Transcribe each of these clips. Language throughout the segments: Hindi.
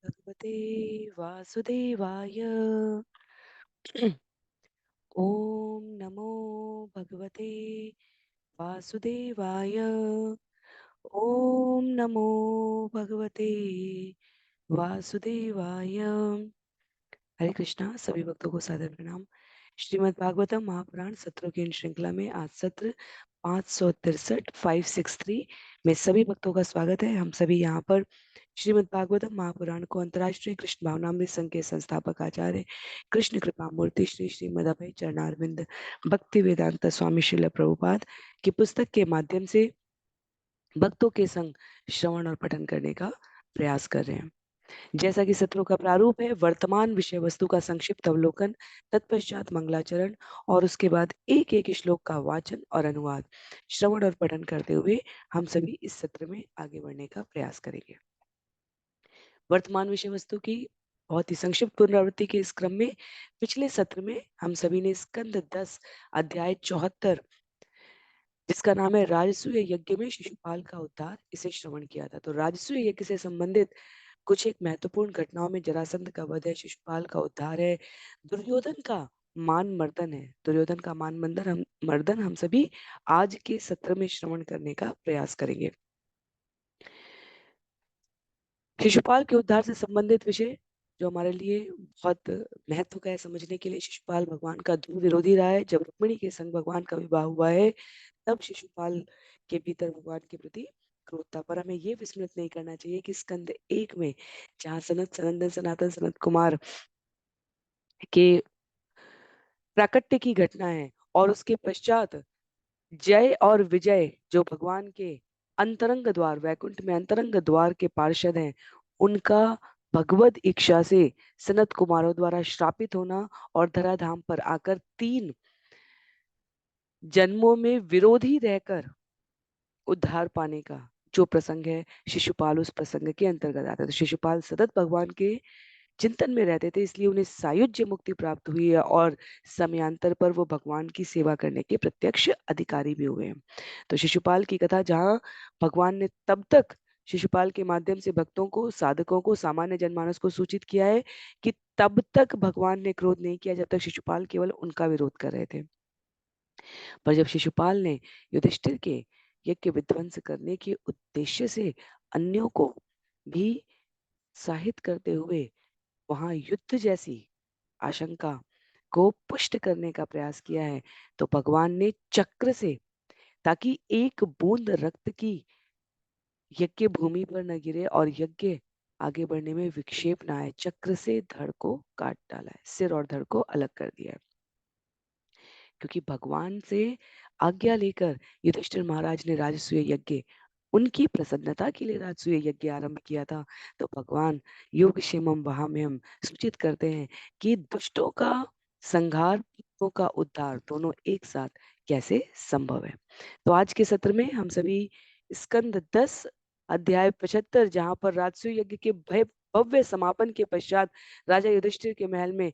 भगवते वासुदेवाय। ओम नमो भगवते वासुदेवाय। ओम नमो भगवते वासुदेवाय। हरे कृष्णा। सभी भक्तों को सादर प्रणाम। श्रीमद् भागवतम महापुराण सत्रों की इन श्रृंखला में आज सत्र 563 563 में सभी भक्तों का स्वागत है। हम सभी यहाँ पर श्रीमद् भागवतम महापुराण को अंतर्राष्ट्रीय कृष्ण भावनामृत संघ के संस्थापक आचार्य कृष्ण कृपा मूर्ति श्री श्रीमद अभय चरणारविंद भक्ति वेदांत स्वामी श्रील प्रभुपाद की पुस्तक के माध्यम से भक्तों के संग श्रवण और पठन करने का प्रयास कर रहे हैं। जैसा कि सत्रों का प्रारूप है, वर्तमान विषय वस्तु का संक्षिप्त अवलोकन, तत्पश्चात मंगलाचरण और उसके बाद एक एक श्लोक का वाचन और अनुवाद श्रवण और पठन करते हुए हम सभी इस सत्र में आगे बढ़ने का प्रयास करेंगे। वर्तमान विषय वस्तु की बहुत ही संक्षिप्त पुनरावृत्ति के इस क्रम में पिछले सत्र में हम सभी ने स्कंद 10 अध्याय 74 जिसका नाम है राजसूय यज्ञ में शिशुपाल का उद्धार, इसे श्रवण किया था। तो राजसूय यज्ञ से संबंधित कुछ एक महत्वपूर्ण घटनाओं में जरासंध का वध है, शिशुपाल का उद्धार है, दुर्योधन का मान मर्दन है। दुर्योधन का मान मर्दन हम सभी आज के सत्र में श्रवण करने का प्रयास करेंगे। शिशुपाल के उद्धार से संबंधित विषय जो हमारे लिए बहुत महत्व का है समझने के लिए, शिशुपाल भगवान का ध्रुव विरोधी रहा है। जब रुक्मिणी के संग भगवान का विवाह हुआ है तब शिशुपाल के भीतर भगवान के प्रति क्रोध था। पर हमें ये विस्मृत नहीं करना चाहिए कि स्कंद 1 में जहाँ सनत सनंदन सनातन सनत कुमार के प्राकट्य की घटना है और उसके पश्चात जय और विजय जो भगवान के अंतरंग द्वार वैकुंठ में अंतरंग द्वार के पार्षद हैं, उनका भगवत इच्छा से सनत कुमारों द्वारा श्रापित होना और धराधाम पर आकर 3 जन्मों में विरोधी रहकर उद्धार पाने का जो प्रसंग है, शिशुपाल उस प्रसंग के अंतर्गत आता है। तो शिशुपाल सतत भगवान के चिंतन में रहते थे, इसलिए उन्हें सायुज्य मुक्ति प्राप्त हुई है और समयांतर पर वो भगवान की सेवा करने के प्रत्यक्ष अधिकारी भी हुए हैं। तो शिशुपाल की कथा जहाँ भगवान ने तब तक शिशुपाल के माध्यम से भक्तों को, साधकों को, सामान्य जनमानस को सूचित किया है कि तब तक भगवान ने क्रोध नहीं किया जब तक शिशुपाल केवल उनका विरोध कर रहे थे। पर जब शिशुपाल ने युधिष्ठिर के यज्ञ विध्वंस करने के उद्देश्य से अन्यों को भी साहित करते हुए वहां युद्ध जैसी आशंका को पुष्ट करने का प्रयास किया है, तो भगवान ने चक्र से, ताकि एक बूंद रक्त की यज्ञ भूमि पर न गिरे और यज्ञ आगे बढ़ने में विक्षेप न आए, चक्र से धड़ को काट डाला है, सिर और धड़ को अलग कर दिया है। क्योंकि भगवान से आज्ञा लेकर युधिष्ठिर महाराज ने राजसूय यज्ञ, उनकी प्रसन्नता के लिए राजसूय यज्ञ आरंभ किया था। तो भगवान योग क्षेमम वहाम्यम सूचित करते हैं कि दुष्टों का संहार, भक्तों का उद्धार दोनों एक साथ कैसे संभव है। तो आज के सत्र में हम सभी स्कंद 10 अध्याय 75 जहां पर राजसूय यज्ञ के भव्य समापन के पश्चात राजा युधिष्ठिर के महल में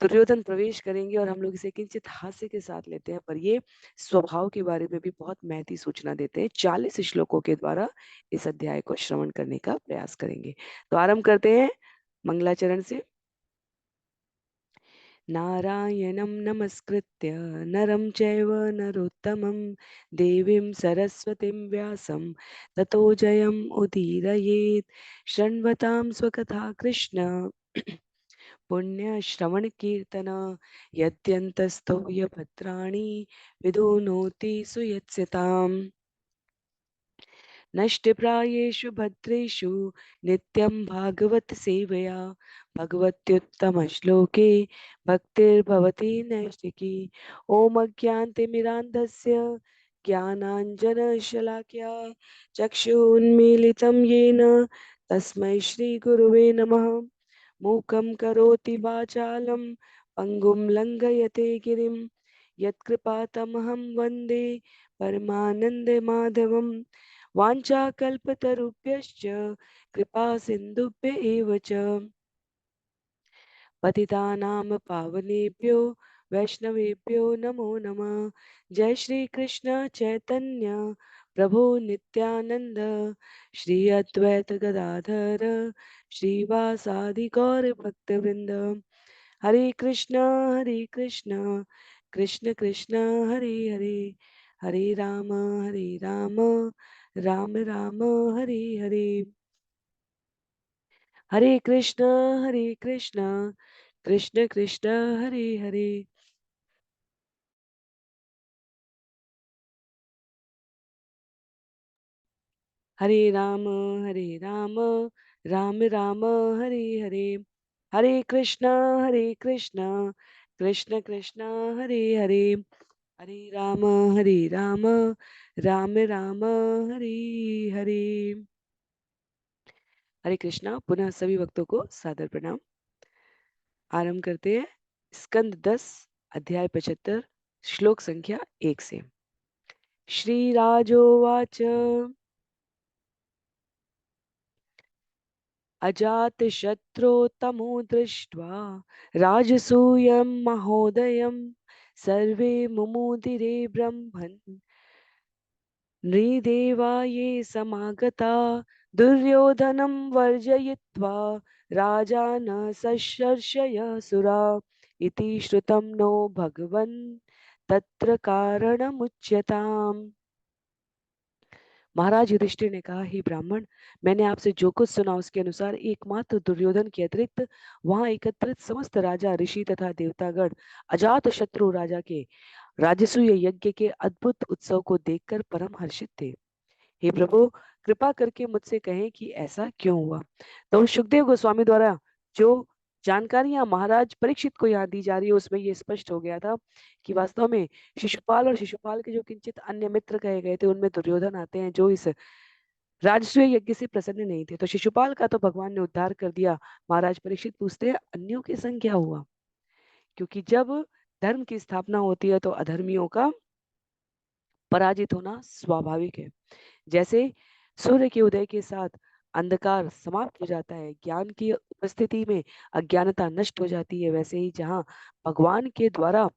दुर्योधन प्रवेश करेंगे और हम लोग इसे किंचित हास्य के साथ लेते हैं, पर ये स्वभाव के बारे में भी बहुत महती सूचना देते हैं। 40 श्लोकों के द्वारा इस अध्याय को श्रवण करने का प्रयास करेंगे। तो आरंभ करते हैं मंगलाचरण से। नारायणं नमस्कृत्य नरं चैव नरोत्तमं देवीं सरस्वतीं व्यासं ततो जयम् उदीरयेत्। शृण्वतां स्वकथा कृष्ण पुण्य श्रवण कीर्तन यद्यन्तस्थौय भद्राणि विदुनोति सुयत्स्यताम्। नष्टप्रायेषु भद्रेषु नित्यं भागवत सेवया भगवत्युत्तमश्लोके भक्तिर्भवति नैष्टिकी। ॐ अज्ञानतिमिरान्धस्य ज्ञानाञ्जनशलाकया चक्षुन्मीलितं येन तस्मै श्रीगुरुवे नमः। मूकं करोति वाचालं पङ्गुं लङ्घयते गिरिं यत्कृपातमहं वन्दे परमानन्दमाधवम्। वाञ्छाकल्पतरुभ्यश्च कृपा सिन्धुभ्य एव च पतितानां पावनेभ्यो वैष्णवेभ्यो नमो नमः। जय श्री कृष्ण चैतन्य प्रभो नित्यानंद श्री अद्वैत गदाधर श्रीवासादि गौर भक्तवृंद। हरे कृष्णा कृष्ण कृष्ण हरे हरे, हरे राम राम राम हरे हरे। हरे कृष्ण कृष्ण कृष्ण हरे हरे, हरे राम राम राम हरे हरे। हरे कृष्ण कृष्ण कृष्ण हरे हरे, हरे राम राम राम हरे हरे। हरे कृष्णा। पुनः सभी भक्तों को सादर प्रणाम। आरंभ करते हैं स्कंद 10 अध्याय 75 श्लोक संख्या 1 से। श्री राजोवाच अजातशत्रो तमो दृष्ट्वा राजसूयं महोदयं सर्वे मुमुदिरे ब्रह्मन् नृदेवा ये समागता दुर्योधनं वर्जयित्वा राजान सशर्षय सुरा इति श्रुतं नो भगवन् तत्र कारणमुच्यताम्। महाराज युधिष्ठिर ने कहा, हे ब्राह्मण, मैंने आपसे जो कुछ सुना उसके अनुसार एकमात्र दुर्योधन के अतिरिक्त वहां एकत्रित समस्त राजा ऋषि तथा देवतागण अजात शत्रु राजा के राजसूय यज्ञ के अद्भुत उत्सव को देखकर परम हर्षित थे। हे प्रभु, कृपा करके मुझसे कहें कि ऐसा क्यों हुआ। तो सुखदेव गोस्वामी द्वारा जो जानकारियां महाराज परीक्षित को यहाँ दी जा रही है उसमें ये स्पष्ट हो गया था कि वास्तव में शिशुपाल और शिशुपाल के जो किंचित अन्य मित्र कहे गए थे उनमें दुर्योधन आते हैं जो इस राजसूय यज्ञ से प्रसन्न नहीं थे। तो शिशुपाल का तो भगवान ने उद्धार कर दिया। महाराज परीक्षित पूछते हैं अन्यों के संग क्या हुआ, क्योंकि जब धर्म की स्थापना होती है तो अधर्मियों का पराजित होना स्वाभाविक है। जैसे सूर्य के उदय के साथ अंधकार समाप्त हो जाता है, ज्ञान की उपस्थिति में अज्ञानता नष्ट हो जाती है, वैसे ही जहाँ भगवान के द्वारा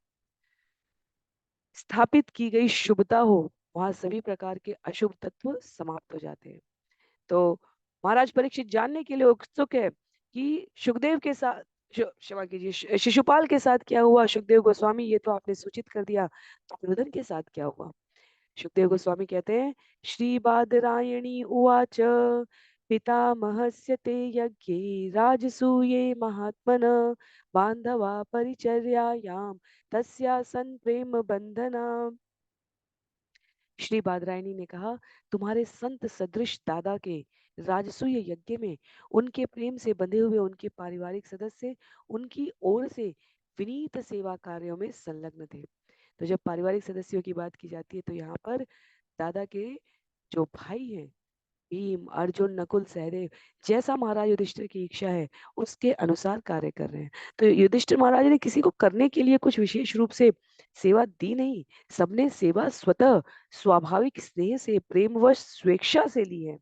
स्थापित की गई शुभता हो वहां सभी प्रकार के अशुभ तत्व समाप्त हो जाते हैं। तो महाराज परीक्षित जानने के लिए उत्सुक है कि सुखदेव के साथ क्षमा कीजिए शिशुपाल के साथ क्या हुआ। सुखदेव गोस्वामी ये तो आपने सूचित कर दिया, तो दुर्योधन के साथ क्या हुआ। सुखदेव गोस्वामी कहते हैं, श्री बादरायणी उवाच पितामहस्य ते यज्ञे राजसूये महात्मन बांधवा परिचर्यायां तस्यासन् प्रेम बंधना। श्री बादरायणी ने कहा, तुम्हारे संत सदृश दादा के राजसूय यज्ञ में उनके प्रेम से बंधे हुए उनके पारिवारिक सदस्य उनकी ओर से विनीत सेवा कार्यों में संलग्न थे। तो जब पारिवारिक सदस्यों की बात की जाती है तो यहाँ पर दादा के जो भाई हैं भीम अर्जुन नकुल सहदेव जैसा महाराज युधिष्ठिर की इच्छा है उसके अनुसार कार्य कर रहे हैं। तो युधिष्ठिर महाराज ने किसी को करने के लिए कुछ विशेष रूप से सेवा दी नहीं, सबने सेवा स्वतः स्वाभाविक स्नेह से प्रेमवश स्वेच्छा से ली है।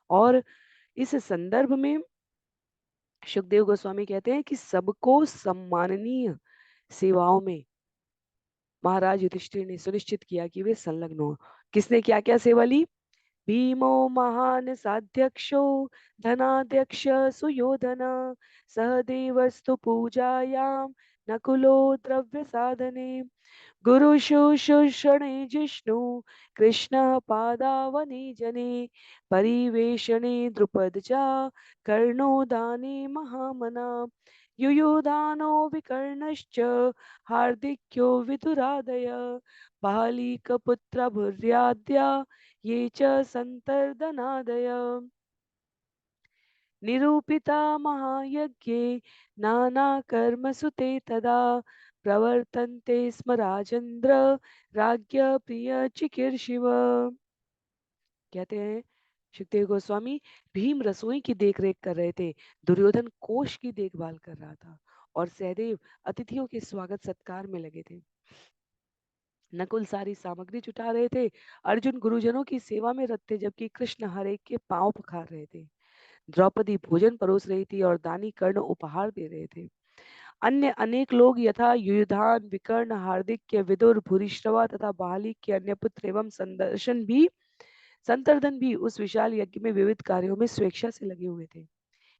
और इस संदर्भ में सुखदेव गोस्वामी कहते हैं कि सबको सम्माननीय सेवाओं में महाराज युधिष्ठिर ने सुनिश्चित किया कि वे संलग्न हो। किसने क्या क्या सेवा ली। भीमो महान साध्यक्षो धनाध्यक्ष सुयोधन सहदेवस्तु पूजायां नकुलो द्रव्य साधने गुरु शुश्रूषणे जिष्णु कृष्ण पादावने जने परिवेशने द्रुपद च कर्णो दाने महामना युयुधानो विकर्णश्च हार्दिक्यो विदुरादय बालीकपुत्र भुर्याद्या ये च सन्तर्दनादय निरूपिता महायज्ञे नानाकर्मसु ते तदा प्रवर्तन्ते स्म राजेन्द्र राज्ञ प्रिय चिकीर्षिव। कहते हैं सुखदेव गोस्वामी, भीम रसोई की देखरेख कर रहे थे, दुर्योधन कोष की देखभाल कर रहा था और सहदेव अतिथियों के स्वागत सत्कार में लगे थे। नकुल सारी सामग्री जुटा रहे थे, अर्जुन गुरुजनों की सेवा में रत थे, जबकि कृष्ण हर एक के पांव पखार रहे थे। द्रौपदी भोजन परोस रही थी और दानी कर्ण उपहार दे रहे थे। अन्य अनेक लोग यथा युयुधान विकर्ण हार्दिक के विदुर भूरिश्रवा तथा बाली के अन्य पुत्र एवं संदर्शन भी संतर्दन भी उस विशाल यज्ञ में विविध कार्यों में स्वेच्छा से लगे हुए थे।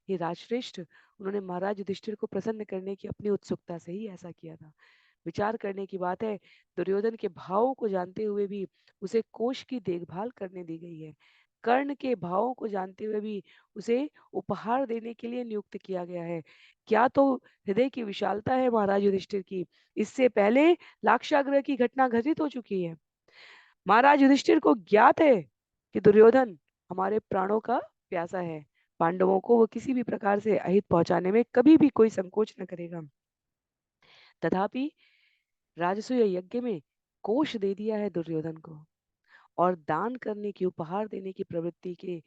ये राजश्रेष्ठ, उन्होंने महाराज युधिष्ठिर को प्रसन्न करने की अपनी उत्सुकता से ही ऐसा किया था। विचार करने की बात है, दुर्योधन के भावों को जानते हुए भी उसे कोष की देखभाल करने दी गई है। कर्ण के भावों को जानते हुए भी उसे उपहार देने के लिए नियुक्त किया गया है। क्या तो हृदय की विशालता है महाराज युधिष्ठिर की। इससे पहले लाक्षागृह की घटना घटित हो चुकी है। महाराज युधिष्ठिर को ज्ञात है कि दुर्योधन हमारे प्राणों का प्यासा है। पांडवों को वो किसी भी प्रकार से अहित पहुंचाने में कभी भी कोई संकोच न करेगा। तथापि राजसूय यज्ञ में कोष दे दिया है दुर्योधन को, और दान करने की, उपहार देने की प्रवृत्ति के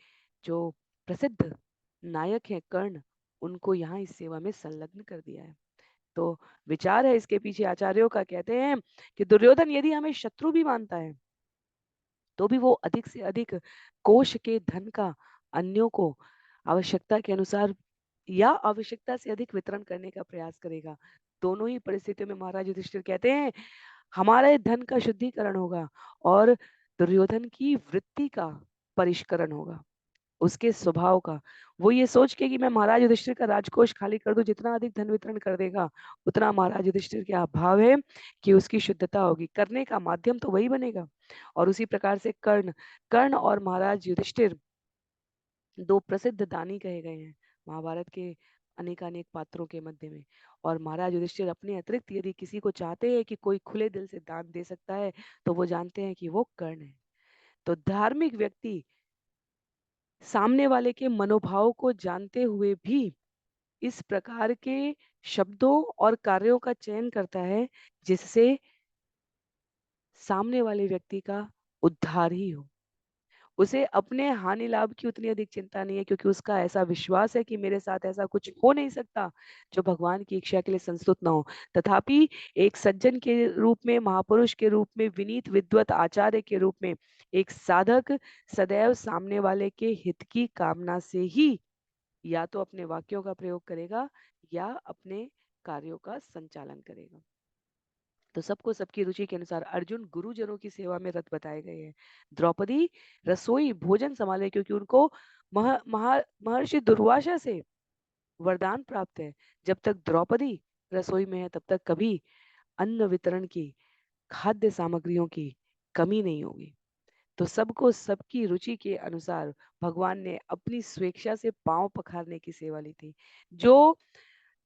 जो प्रसिद्ध नायक हैं कर्ण, उनको यहाँ इस सेवा में संलग्न कर दिया है। तो विचार है इसके पीछे आचार्यों का, कहते हैं कि दुर्योधन यदि हमें शत्रु भी मानता है तो भी वो अधिक से अधिक कोष के धन का अन्यों को आवश्यकता के अनुसार या आवश्यकता से अधिक वितरण करने का प्रयास करेगा। दोनों ही परिस्थितियों में महाराज युधिष्ठिर कहते हैं हमारे धन का शुद्धिकरण होगा और दुर्योधन की वृत्ति का परिष्करण होगा, उसके स्वभाव का। वो ये सोच के कि मैं महाराज युधिष्ठिर का राजकोष खाली कर दूं, जितना अधिक धन वितरण कर देगा उतना महाराज युधिष्ठिर के भाव है कि उसकी शुद्धता होगी, करने का माध्यम तो वही बनेगा। और उसी प्रकार से कर्ण कर्ण और महाराज युधिष्ठिर दो प्रसिद्ध दानी कहे गए हैं महाभारत के अनेकानेक पात्रों के मध्य में। और महाराज युधिष्ठिर अपने अतिरिक्त यदि किसी को चाहते हैं कि कोई खुले दिल से दान दे सकता है तो वो जानते हैं कि वो कर्ण है। तो धार्मिक व्यक्ति सामने वाले के मनोभाव को जानते हुए भी इस प्रकार के शब्दों और कार्यों का चयन करता है जिससे सामने वाले व्यक्ति का उद्धार ही हो। उसे अपने हानि लाभ की उतनी अधिक चिंता नहीं है, क्योंकि उसका ऐसा विश्वास है कि मेरे साथ ऐसा कुछ हो नहीं सकता जो भगवान की इच्छा के लिए संस्तुत ना हो। तथापि एक सज्जन के रूप में, महापुरुष के रूप में, विनीत विद्वत आचार्य के रूप में एक साधक सदैव सामने वाले के हित की कामना से ही या तो अपने वाक्यों का प्रयोग करेगा या अपने कार्यों का संचालन करेगा। तो सबको सबकी रुचि के अनुसार अर्जुन गुरुजनों की सेवा में रत बताए गए हैं। द्रौपदी रसोई भोजन संभाले, क्योंकि उनको महर्षि दुर्वासा से वरदान प्राप्त है। जब तक द्रौपदी रसोई में है तब तक कभी अन्न वितरण की, खाद्य सामग्रियों की कमी नहीं होगी। तो सबको सबकी रुचि के अनुसार भगवान ने अपनी स्वेच्छा से पांव पखारने की सेवा ली थी। जो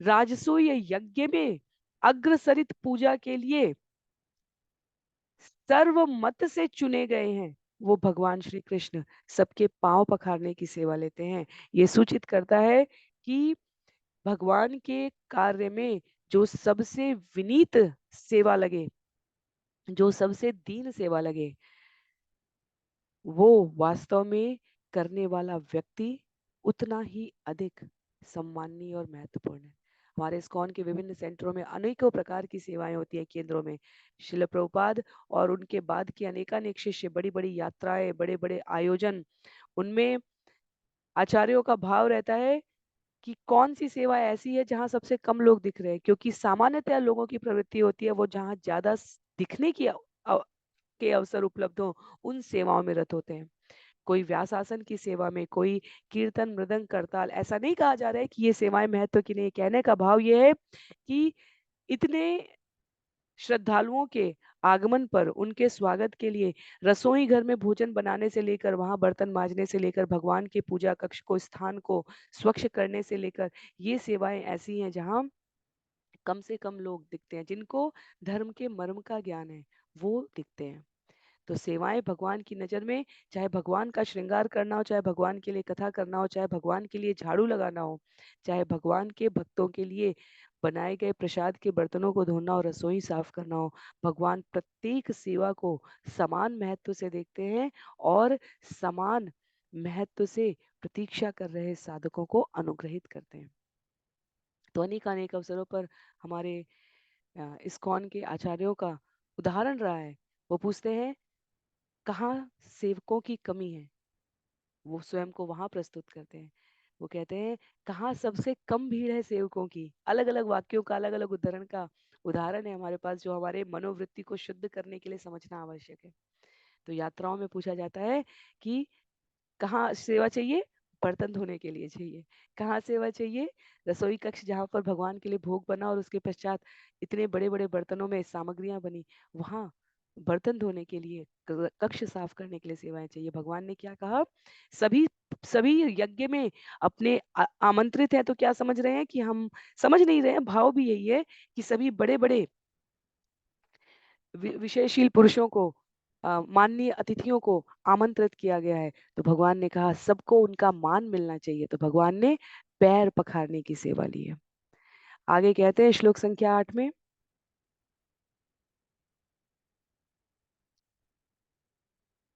राजसूय यज्ञ में अग्रसरित पूजा के लिए सर्वमत से चुने गए हैं, वो भगवान श्री कृष्ण सबके पांव पखारने की सेवा लेते हैं। ये सूचित करता है कि भगवान के कार्य में जो सबसे विनीत सेवा लगे, जो सबसे दीन सेवा लगे, वो वास्तव में करने वाला व्यक्ति उतना ही अधिक सम्माननीय और महत्वपूर्ण है। हमारे इस्कॉन के विभिन्न सेंटरों में अनेकों प्रकार की सेवाएं होती है, केंद्रों में। शिल प्रभुपाद और उनके बाद के अनेकानेक शिष्य, बड़ी बड़ी यात्राएं, बड़े बड़े आयोजन, उनमें आचार्यों का भाव रहता है कि कौन सी सेवा ऐसी है जहां सबसे कम लोग दिख रहे हैं, क्योंकि सामान्यतः लोगों की प्रवृत्ति होती है वो जहां ज्यादा दिखने की के अवसर उपलब्ध हो उन सेवाओं में रत होते हैं। कोई व्यासासन की सेवा में, कोई कीर्तन मृदंग करताल, ऐसा नहीं कहा जा रहा है कि ये सेवाएं महत्व की नहीं। कहने का भाव ये है कि इतने श्रद्धालुओं के आगमन पर उनके स्वागत के लिए रसोई घर में भोजन बनाने से लेकर, वहां बर्तन मांजने से लेकर, भगवान के पूजा कक्ष को, स्थान को स्वच्छ करने से लेकर, ये सेवाएं ऐसी हैं जहां कम से कम लोग दिखते हैं। जिनको धर्म के मर्म का ज्ञान है वो दिखते हैं। तो सेवाएं भगवान की नजर में, चाहे भगवान का श्रृंगार करना हो, चाहे भगवान के लिए कथा करना हो, चाहे भगवान के लिए झाड़ू लगाना हो, चाहे भगवान के भक्तों के लिए बनाए गए प्रसाद के बर्तनों को धोना और रसोई साफ करना हो, भगवान प्रत्येक सेवा को समान महत्व से देखते हैं और समान महत्व से प्रतीक्षा कर रहे साधकों को अनुग्रहित करते हैं। तो अनेक अनेक अवसरों पर हमारे इस्कॉन के आचार्यों का उदाहरण रहा है। वो पूछते हैं कहाँ सेवकों की कमी है, वो स्वयं को वहां प्रस्तुत करते हैं। वो कहते हैं कहाँ सबसे कम भीड़ है सेवकों की। अलग अलग वाक्यों का, अलग अलग उदाहरण का उदाहरण है हमारे पास, जो हमारे मनोवृत्ति को शुद्ध करने के लिए समझना आवश्यक है। तो यात्राओं में पूछा जाता है कि कहाँ सेवा चाहिए? बर्तन धोने के लिए चाहिए। कहाँ सेवा चाहिए? रसोई कक्ष जहाँ पर भगवान के लिए भोग बना और उसके पश्चात इतने बड़े-बड़े बर्तनों में सामग्रियाँ बनी, वहाँ बर्तन धोने के लिए, कक्ष साफ करने के लिए सेवाएँ चाहिए। भगवान ने क्या कहा? सभी सभी यज्ञ में अपने आमंत्रित हैं, तो क्या समझ रहे हैं कि हम समझ नहीं रहे हैं, भाव भी यही है कि सभी बड़े-बड़े विषयशील पुरुषों को, माननीय अतिथियों को आमंत्रित किया गया है। तो भगवान ने कहा सबको उनका मान मिलना चाहिए, तो भगवान ने पैर पखारने की सेवा ली है। आगे कहते हैं श्लोक संख्या 8 में,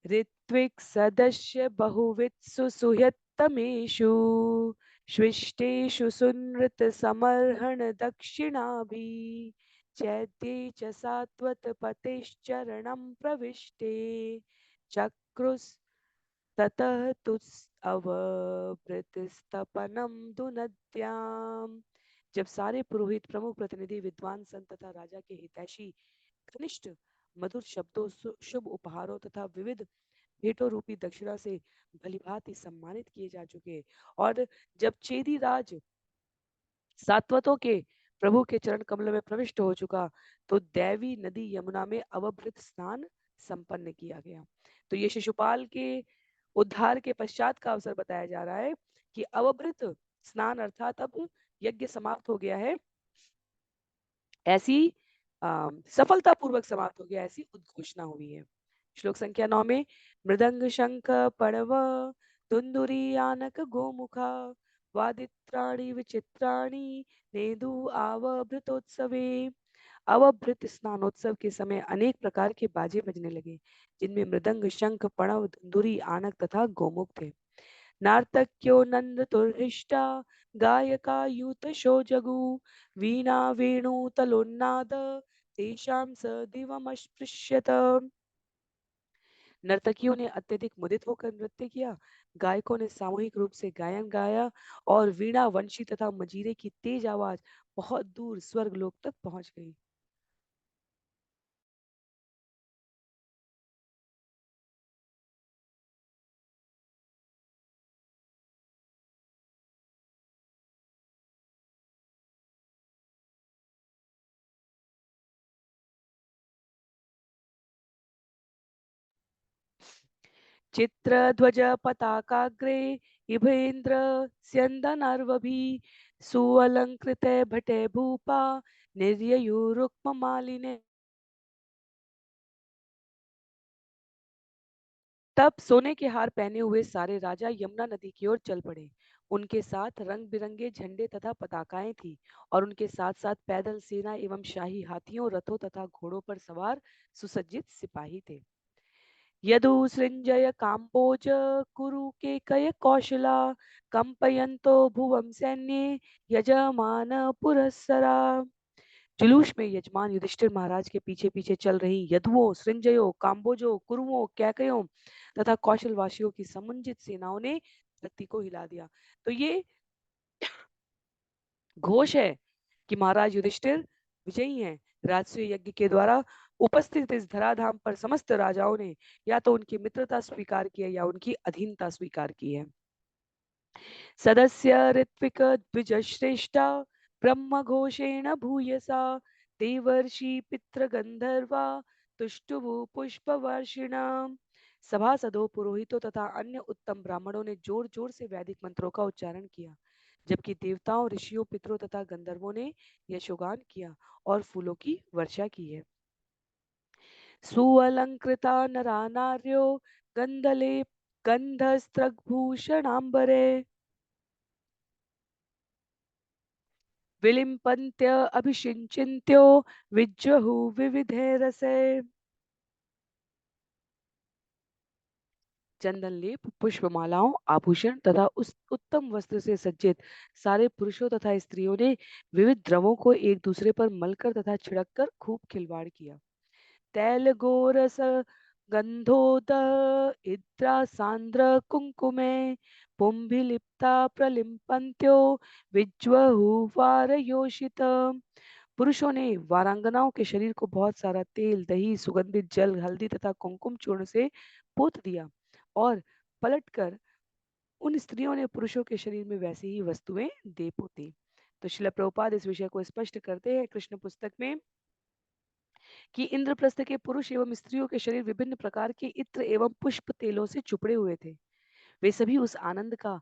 ऋत्विक सदस्य बहुवित्सु सुहृत्तमेषु स्विष्टेषु सुनृत समर्हण दक्षिणाभि चैत्ये च सात्वत पतेश्चरणं प्रविष्टे चक्रुस् ततः तुस्तवभृतस्तपनं दुनद्याम्। जब सारे पुरोहित, प्रमुख प्रतिनिधि, विद्वान संत तथा राजा के हितैषी घनिष्ठ मधुर शब्दों, शुभ उपहारों तथा विविध भेंटों रूपी दक्षिणा से भलीभांति सम्मानित किए जा चुके, और जब चेदी राज सात्वतों के प्रभु के चरण कमल में प्रविष्ट हो चुका, तो दैवी नदी यमुना में अवभृत स्नान संपन्न किया गया। तो ये शिशुपाल के उद्धार के पश्चात का अवसर बताया जा रहा है कि अवभृत स्नान अर्थात अब यज्ञ समाप्त हो गया है, ऐसी सफलता पूर्वक समाप्त हो गया, ऐसी उद्घोषणा हुई है। श्लोक संख्या 9 में, मृदंग शंख पणव धुंधुरी आनक गोमुखा वादित्राणि विचित्राणि नेदु आवभृतोत्सवे। अवभृत स्नानोत्सव के समय अनेक प्रकार के बाजे बजने लगे, जिनमें मृदंग, शंख, पणव, धुंधुरी, आनक तथा गोमुख थे। नार्तक्यो नन्दतुर्हिष्टा गायकायूतशो जगु वीणा वेणुतलोन्नाद तेषां स दिवमस्पृश्यत। नर्तकियों ने अत्यधिक मुदित होकर नृत्य किया, गायकों ने सामूहिक रूप से गायन गाया, और वीणा, वंशी तथा मजीरे की तेज आवाज बहुत दूर स्वर्गलोक तक पहुंच गई। चित्रध्वज पताकाग्रे इभेन्द्र स्यन्दनार्वभिः सुअलङ्कृते भटे भूपा निर्ययुरुक्ममालिने। तब सोने के हार पहने हुए सारे राजा यमुना नदी की ओर चल पड़े। उनके साथ रंग बिरंगे झंडे तथा पताकाएं थी, और उनके साथ साथ पैदल सेना एवं शाही हाथियों, रथों तथा घोड़ों पर सवार सुसज्जित सिपाही थे। यदु सृंजय काम्बोज कुरु के कय कौशला कंपयंतो भुवम सैन्य यजमान पुरस्सरा। जुलूस में यजमान युधिष्ठिर महाराज के पीछे पीछे चल रही यदुओं, सृंजयों, काम्बोजों, कुरुओं, कैकयों तथा कौशलवासियों की समुन्नत सेनाओं ने धरती को हिला दिया। तो ये घोष है कि महाराज युधिष्ठिर विजयी हैं। राजसूय यज्ञ के द्वारा उपस्थित इस धराधाम पर समस्त राजाओं ने या तो उनकी मित्रता स्वीकार की है या उनकी अधीनता स्वीकार की है। सदस्य ऋत्विक द्विजश्रेष्ठा ब्रह्म घोषेण भूयसा देवर्षि पितृगंधर्वा तुष्टुवु पुष्पवर्षिणा। सभासदों, पुरोहितों तथा अन्य उत्तम ब्राह्मणों ने जोर जोर से वैदिक मंत्रों का उच्चारण किया, जबकि देवताओं, ऋषियों, पितरों तथा गंधर्वों ने यशोगान किया और फूलों की वर्षा की है। सुअलंकृता नरा नार्यो गंधलेप गंधस्त्रभूषणांबरे विलिम्पन्त्य अभिषिञ्चिन्त्यो विज्जहु विविधे रसे। चंदन लेप, पुष्पमालाओं, आभूषण तथा उस उत्तम वस्त्र से सज्जित सारे पुरुषों तथा स्त्रियों ने विविध द्रवों को एक दूसरे पर मलकर तथा छिड़क कर खूब खिलवाड़ किया। तैल गोरस गंधोद इद्रा सांद्र कुंकुमे पुंभिलिप्ता प्रलिम्पन्त्यो विज्वहु वारयोषित। पुरुषों ने वारांगनाओं के शरीर को बहुत सारा तेल, दही, सुगंधित जल, हल्दी तथा कुमकुम चूर्ण से पोत दिया और पलटकर उन स्त्रियों ने पुरुषों के शरीर में वैसी ही वस्तुएं दे पोती। तो शिला प्रभुपाद इस विषय को स्पष्ट करते हैं कृष्ण पुस्तक में कि इंद्रप्रस्थ के पुरुष एवं स्त्रियों के शरीर विभिन्न प्रकार के इत्र एवं पुष्प तेलों से चुपड़े हुए थे। वे सभी उस आनंद का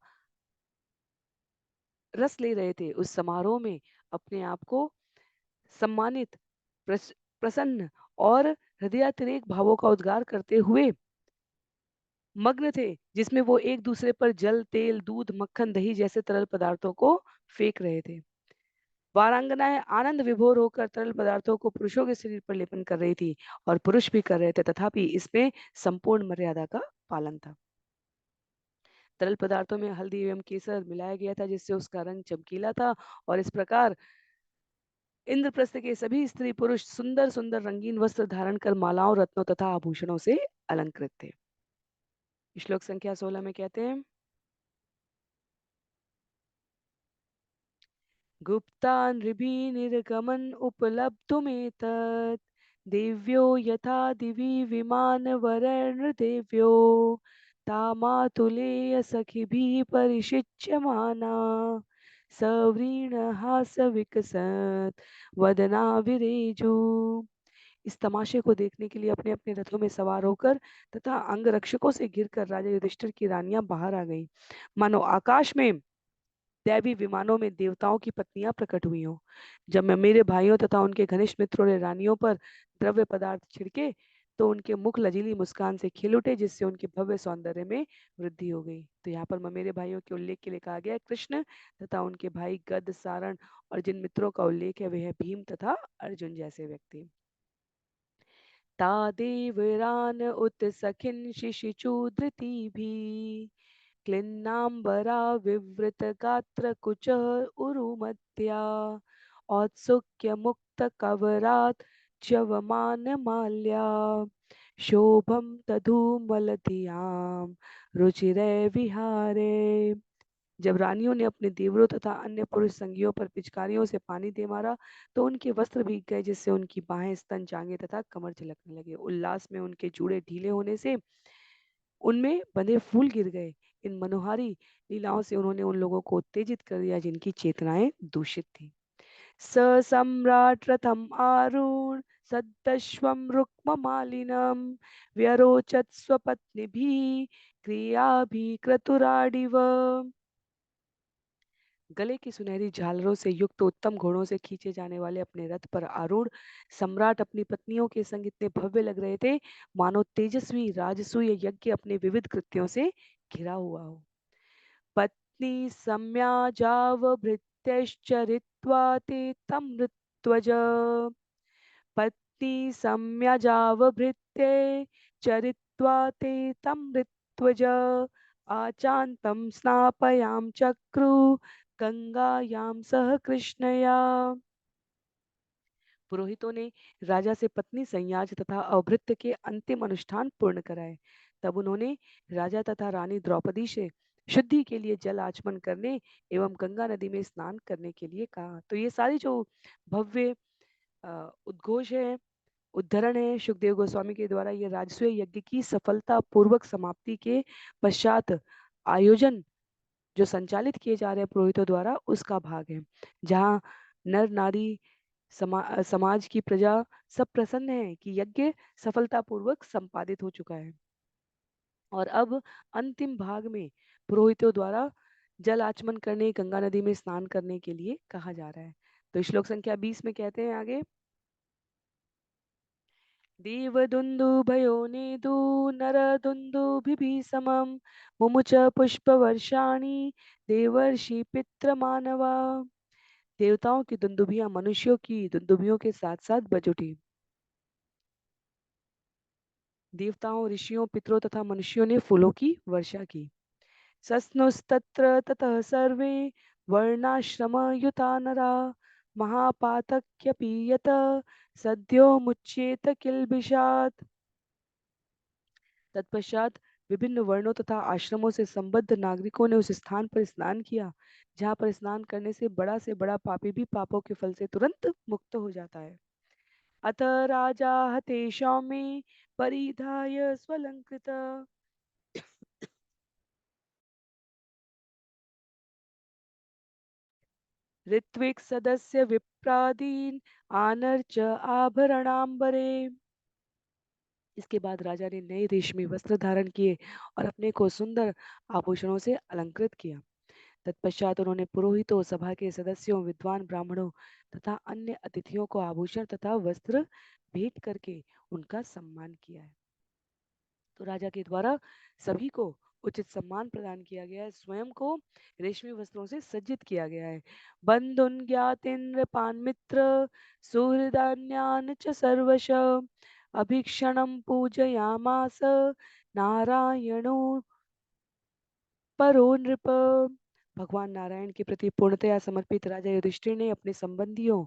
रस ले रहे थे। उस समारोह में अपने आप को सम्मानित, प्रसन्न और हृदयातिरेक भावों का उद्गार करते हुए मग्न थे, जिसमें वो एक दूसरे पर जल, तेल, दूध, मक्खन, दही जैसे तरल पदार्थों को फेंक रहे थे। वारांगनाएं आनंद विभोर होकर तरल पदार्थों को पुरुषों के शरीर पर लेपन कर रही थी और पुरुष भी कर रहे थे, तथापि इसमें संपूर्ण मर्यादा का पालन था। तरल पदार्थों में हल्दी एवं केसर मिलाया गया था, जिससे उसका रंग चमकीला था और इस प्रकार इंद्रप्रस्थ के सभी स्त्री पुरुष सुंदर सुंदर रंगीन वस्त्र धारण कर मालाओं, रत्नों तथा आभूषणों से अलंकृत थे। श्लोक संख्या 16 में कहते हैं, गुप्ता नृभिर्निर्गमन उपलब्धुमेतत् देव्यो यथा दिवि विमानवरेर्नृदेव्यो तामातुलेय सखिभिः परिषिच्यमाना सव्रीणहासविकसत् वदना विरेजु। इस तमाशे को देखने के लिए अपने अपने रथों में सवार होकर तथा अंगरक्षकों से घिरकर राजा युधिष्ठिर की रानियां बाहर आ गईं, मानो आकाश में दैवी विमानों में देवताओं की पत्नियां प्रकट हुई हों। जब मैं मेरे भाइयों तथा उनके घनिष्ठ मित्रों ने रानियों पर द्रव्य पदार्थ छिड़के तो उनके मुख लजीली मुस्कान से खिल उठे, जिससे उनके भव्य सौंदर्य में वृद्धि हो गई। तो यहाँ पर मेरे भाइयों के उल्लेख के लिए कहा गया है कृष्ण तथा उनके भाई गद, सारण, और जिन मित्रों का उल्लेख है वे है भीम तथा अर्जुन जैसे व्यक्ति। तादेवरान उत सखिन शिशिचूधृतिभिः क्लिन्नाम्बरा विवृत गात्र कुच उरुमध्या औत्सुक्य मुक्त कवरात च्यवमान माल्या शोभम तधूमलधियाम रुचिरे विहारे। जब रानियों ने अपने देवरों तथा अन्य पुरुष संगियों पर पिचकारियों से पानी दे मारा तो उनके वस्त्र भीग गए, जिससे उनकी बाहें, स्तन, जांघें तथा कमर झलकने लगे। उल्लास में उनके जूड़े ढीले होने से उनमें बंधे फूल गिर गए। इन मनोहारी लीलाओं से उन्होंने उन लोगों को उत्तेजित कर दिया जिनकी चेतनाएं दूषित थी। स सम्राट रथम आरूढ़ सद्दश्वम रुक्म मालिनम व्यरोचत स्वपत्निभिः क्रियाभिः क्रतुराडिव। गले की सुनहरी झालरों से युक्त उत्तम घोड़ों से खींचे जाने वाले अपने रथ पर आरूढ़ सम्राट अपनी पत्नियों के संग इतने भव्य लग रहे थे मानो तेजस्वी राजसूय यज्ञ अपने विविध कृत्यों से घिरा हुआ हो। पत्नी सम्या जाव भृत्यश्चरित्वा ते तमृत्वज पत्नी सम्या जाव भृत्ये चरित्वा ते तमृत्वज आचान्तं स्नापयाम चक्रु गंगायां सह कृष्णया। पुरोहितों ने राजा से पत्नी संयाज तथा अभृत्य के अंतिम अनुष्ठान पूर्ण कराए। तब उन्होंने राजा तथा रानी द्रौपदी से शुद्धि के लिए जल आचमन करने एवं गंगा नदी में स्नान करने के लिए कहा। तो ये सारी जो भव्य उद्घोष है, उद्धरण है सुखदेव गोस्वामी के द्वारा, ये राजसूय यज्ञ की सफलता पूर्वक समाप्ति के पश्चात आयोजन जो संचालित किए जा रहे हैं पुरोहितों द्वारा उसका भाग है, जहाँ नर नारी समाज की प्रजा सब प्रसन्न है कि यज्ञ सफलतापूर्वक संपादित हो चुका है। और अब अंतिम भाग में पुरोहितों द्वारा जल आचमन करने, गंगा नदी में स्नान करने के लिए कहा जा रहा है। तो श्लोक संख्या 20 में कहते हैं आगे, देवदुन्दुभयो नेदु नरदुन्दुभिः समं मुमुच पुष्पवर्षाणि देवर्षि पितृमानवा। देवताओं की दुंदुभियां मनुष्यों की दुंदुभियों के साथ साथ बज उठी। देवताओं, ऋषियों, पितरों तथा मनुष्यों ने फूलों की वर्षा की। सस्नुस्तत्र ततः सर्वे वर्णाश्रमयुता नरा महापातक्यपि यत सद्यो मुच्येत किल्बिषात्। तत्पश्चात विभिन्न वर्णों तथा आश्रमों से संबद्ध नागरिकों ने उस स्थान पर स्नान किया, जहाँ पर स्नान करने से बड़ा पापी भी पापों के फल से तुरंत मुक्त हो जाता है। अथ राजा तेषां में परिधाय स्वलंकृत ऋत्विक सदस्य विप्रादीन आनर्च आभरणांबरे। इसके बाद राजा ने नए रेशमी वस्त्र धारण किए और अपने को सुंदर आभूषणों से अलंकृत किया। तत्पश्चात उन्होंने पुरोहितों, सभा के सदस्यों, विद्वान ब्राह्मणों तथा अन्य अतिथियों को आभूषण तथा वस्त्र भेंट करके उनका सम्मान किया है। तो राजा के द्वारा सभी को उचित सम्मान प्रदान किया गया है, स्वयं को रेशमी वस्त्रों से सज्जित किया गया है। बंधुन ज्ञातिन पान मित्र सुहृदान्यान च सर्वश अभीक्षणं पूजयामास नारायणो परो नृप। भगवान नारायण के प्रति पूर्णतया समर्पित राजा युधिष्ठिर ने अपने संबंधियों,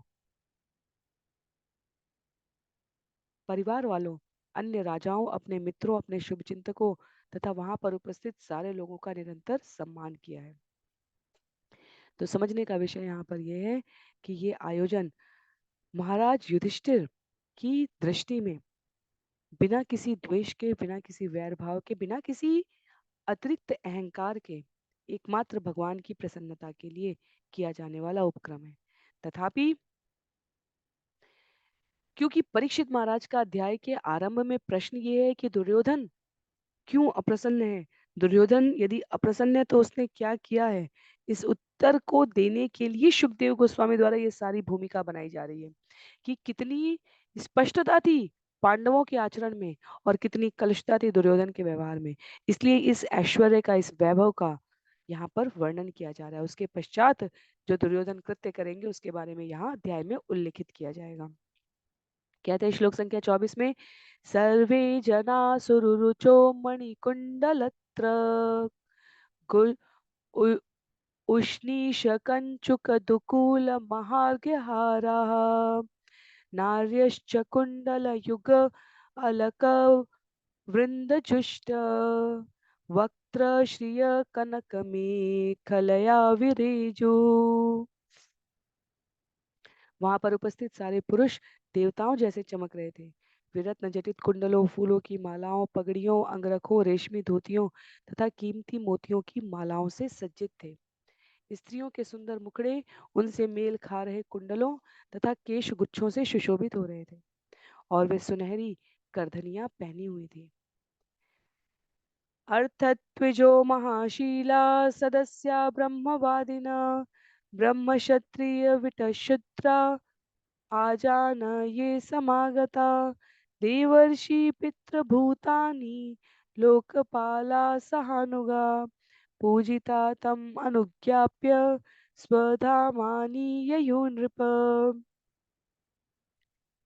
परिवार वालों, अन्य राजाओं, अपने मित्रों, अपने शुभचिंतकों तथा वहां पर उपस्थित सारे लोगों का निरंतर सम्मान किया है। तो समझने का विषय यहाँ पर यह है कि ये आयोजन महाराज युधिष्ठिर की दृष्टि में बिना किसी द्वेष के, बिना किसी वैर भाव के, बिना किसी अतिरिक्त अहंकार के, एकमात्र भगवान की प्रसन्नता के लिए किया जाने वाला उपक्रम है। तथापि क्योंकि परीक्षित महाराज का अध्याय के आरंभ में प्रश्न ये है कि दुर्योधन क्यों अप्रसन्न है, दुर्योधन यदि अप्रसन्न है तो उसने क्या किया है, इस उत्तर को देने के लिए शुकदेव गोस्वामी द्वारा ये सारी भूमिका बनाई जा रही है कि कितनी स्पष्टता थी पांडवों के आचरण में और कितनी कलुषता थी दुर्योधन के व्यवहार में। इसलिए इस ऐश्वर्य का, इस वैभव का यहाँ पर वर्णन किया जा रहा है। उसके पश्चात जो दुर्योधन कृत्य करेंगे उसके बारे में यहाँ अध्याय में उल्लेखित किया जाएगा। कहते हैं श्लोक संख्या 24 में, सर्वे जना सुरुचो मणिकुंडलत्र उष्णीशकंचुक दुकूल महार्घ्यहाराः नार्यश्च कुण्डलयुग अलक वृन्दजुष्ट वक्त्र श्रिय कनकमेखलया विरेजु। वहां पर उपस्थित सारे पुरुष देवताओं जैसे चमक रहे थे। वे रत्न जटित कुंडलों, फूलों की मालाओं, पगड़ियों, अंगरखों, रेशमी धोतियों तथा कीमती मोतियों की मालाओं से सज्जित थे। स्त्रियों के सुंदर मुखड़े उनसे मेल खा रहे कुंडलों तथा केश गुच्छों से सुशोभित हो रहे थे और वे सुनहरी करधनियां पहनी हुई थी। अर्थत्विजो महाशीला सदस्या ब्रह्मवादिना ब्रह्म क्षत्रिय विटशूद्रा आजान ये समागता देवर्षि पितृभूतानि लोकपाला सहानुगा पूजिता तम अनुज्ञाप्य स्वधामानि ययो नृप।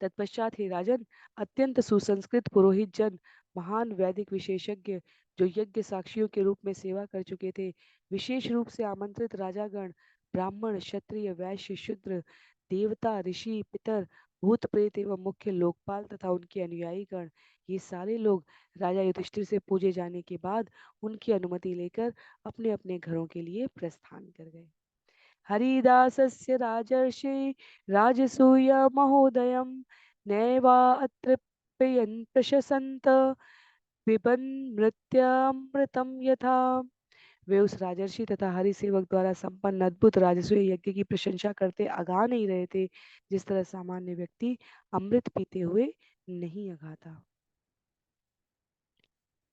तत्पश्चात हे राजन, अत्यंत सुसंस्कृत पुरोहित जन, महान वैदिक विशेषज्ञ जो यज्ञ साक्षियों के रूप में सेवा कर चुके थे, विशेष रूप से आमंत्रित राजागण, ब्राह्मण, क्षत्रिय, वैश्य, शूद्र, देवता, ऋषि, पितर, भूत प्रेत एवं मुख्य लोकपाल तथा उनके अनुयायी गण, ये सारे लोग राजा युधिष्ठिर से पूजे जाने के बाद उनकी अनुमति लेकर अपने अपने घरों के लिए प्रस्थान कर गए। हरिदासस्य राजर्षि राजसूय महोदयं नैवा अतृप्यन् प्रशसन्त पिबन्मृत्यमृतं यथा। वे उस राजर्षि तथा हरि सेवक द्वारा संपन्न अद्भुत राजसूय यज्ञ की प्रशंसा करते अगा नहीं रहे थे, जिस तरह सामान्य व्यक्ति अमृत पीते हुए नहीं अगाता।